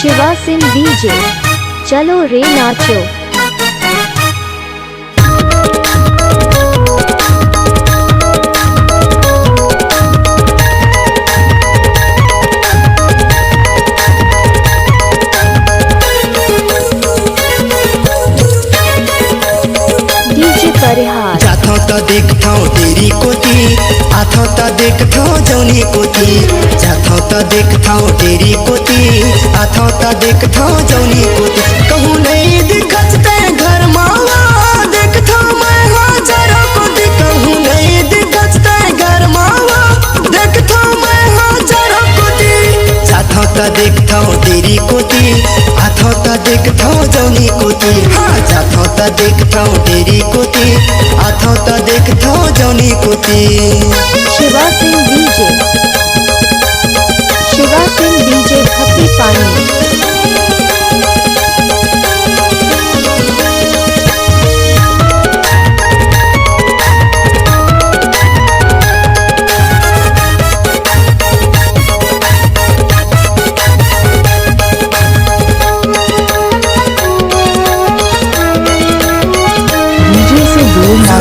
Shiva Singh DJ, चलो रे नाचो। जाथो तो देखथो तेरी कोती, आथो तो देखथो जौनी कोती। जाथो तो देखथो तेरी कोती, आथो तो देखथो जौनी कोती। कहूँ नहीं दिखत ते घर मावा, देखथो मैं हाजर कोती। कहूँ नहीं दिखत ते घर मावा, देखथो मैं हाजर कोती। जाथो तो देखथो तेरी कोती, आथो तो देखथो जौनी कोती। हाँ जाथो तो देखथो तेरी कोती, आथो तो देखथो जौनी कोती। शिवा सिंह डीजे, शिवा सिंह डीजे खपी पानी।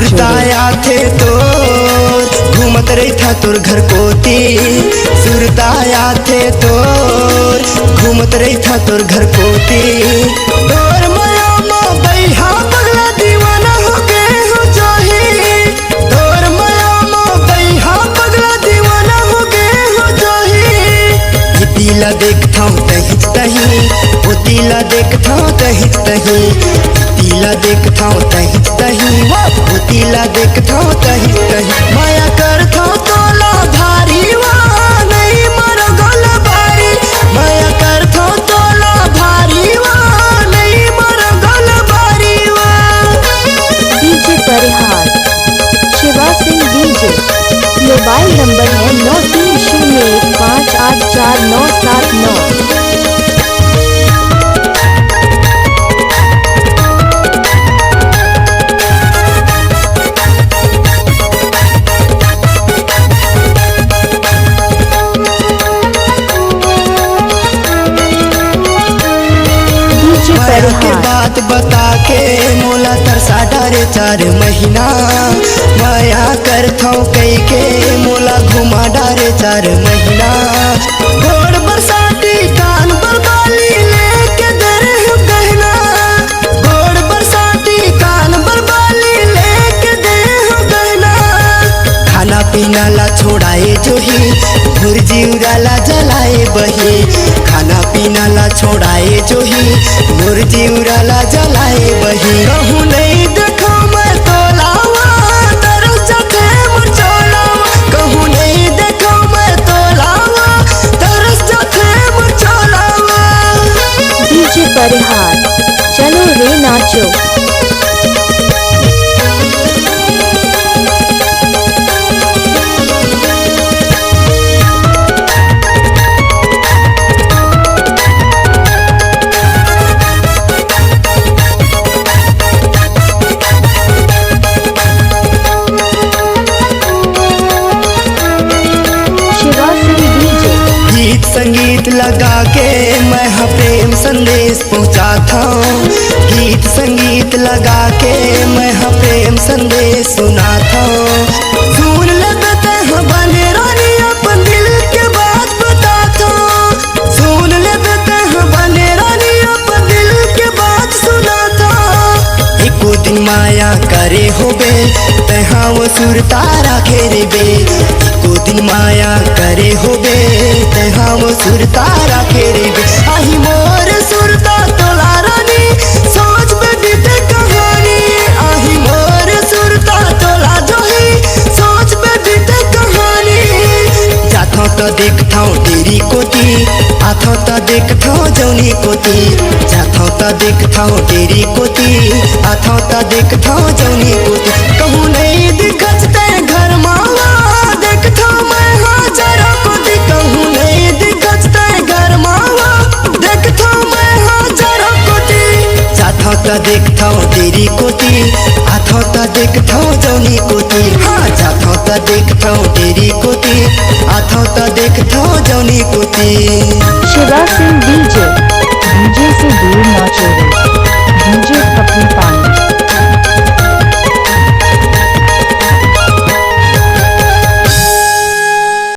सुरताया थे तो घूमत रही था तोर घर कोती। सुरताया थे तो घूमत रही था तोर घर कोती। तोर माया में बैहा पगला दीवाना हो गए हो जोही। तोर माया में बैहा पगला दीवाना हो गए हो जोही। दिला देखता हूँ तहित तही, वो दिला देखता हूँ तहित तही। दिला देखता हूँ तहित तही, वो दिला देखता हूँ तहित तही। माया करता हूँ तोला भारी, वहाँ नहीं मरो गोला बारी। माया करता हूँ तोला भारी, वहाँ नहीं मरो गोला बारी। DJ Parihar, Shiva Singh DJ. Mobile number है 9301584979। के बात बता के मोला तरसा डारे 4 महीना। माया करथो कई के मोला घुमा डारे 4 महीना। घोड़ बरसाती कान बरबाली लेके दरे हो गहना। घोड़ बरसाती कान बरबाली लेके दे हो गहना। खाना पीना ला छोड़ाए जोही, भुर्जी उड़ाला जलाए बही। खाना पीना ला छोड़ाए जोही, भुर्जी उड़ाला जलाए बही। कहूँ नहीं देखो मैं तोलावा, तरस जाते मुरझोलावा। कहूँ नहीं देखो मैं तोलावा, तरस जाते मुरझोलावा। डीजे परिहार, चलो रे नाचो। संगीत लगा के मैं प्रेम संदेश पहुँचाता हूँ। गीत संगीत लगा के मैं प्रेम संदेश सुनाता हूँ। सुन लेते हैं बने रानी अपन दिल के बात बताता हूँ। सुन लेते हैं बने रानी अपन दिल के बात सुनाता हूँ। एको दिन माया करे होबे, तहाँ वो सुरतारा खेरे बे। एको दिन माया करे होबे, तहाँ वो सुरतारा खेरे बे। आही मोर सुरता तोला रानी, सोच में बीते कहानी। आही मोर सुरता तोला जोही, सोच में बीते कहानी। जाथो तो देखता हूँ तेरी कोती, आथो तो देखता हूँ जौनी कोती। जाथो तो देखता हूँ तेरी कोती, आथो तो देखता हूँ जौनी कोती। कहूँ नहीं दिखत ते घर मावा, देखता हूँ मैं हाजर कोती। कहूँ नहीं दिखत ते घर मावा, देखता हूँ मैं हाजर कोती। जाथो तो देखता हूँ तेरी कोती, आथो तो देखता हूँ जौनी कोती। हाँ जाथो तो देखता हूँ तेरी कोती, आथो तो देखता हूँ जौनी कोती। शिवा सिंह डीजे।